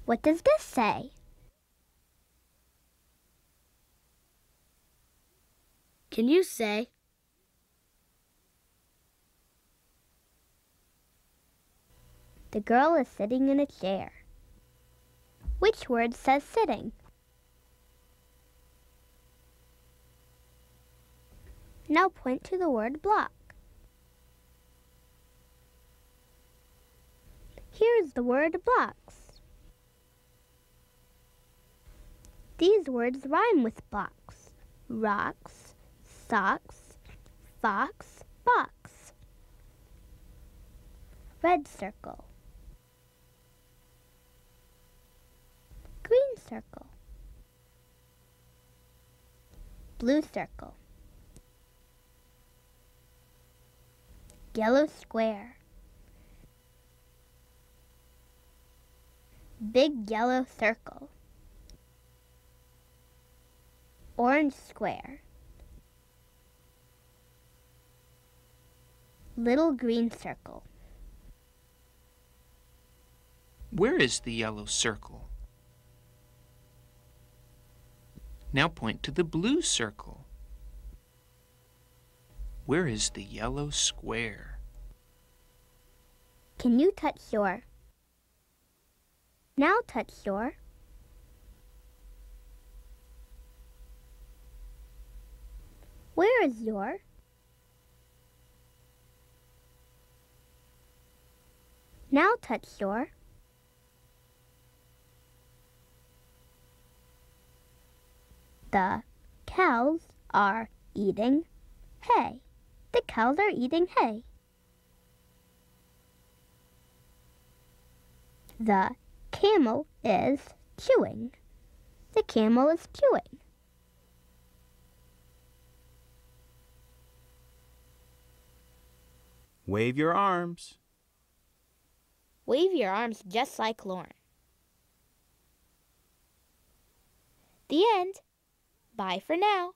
What does this say? Can you say? The girl is sitting in a chair. Which word says sitting? Now point to the word block. Here's the word blocks. These words rhyme with blocks. Rocks, socks, fox, box. Red circle. Green circle. Blue circle. Yellow square. Big yellow circle. Orange square. Little green circle. Where is the yellow circle? Now point to the blue circle. Where is the yellow square? Can you touch your? Now touch your. Where is your? Now touch your. The cows are eating hay. The cows are eating hay. The camel is chewing. The camel is chewing. Wave your arms. Wave your arms just like Lauren. The end. Bye for now.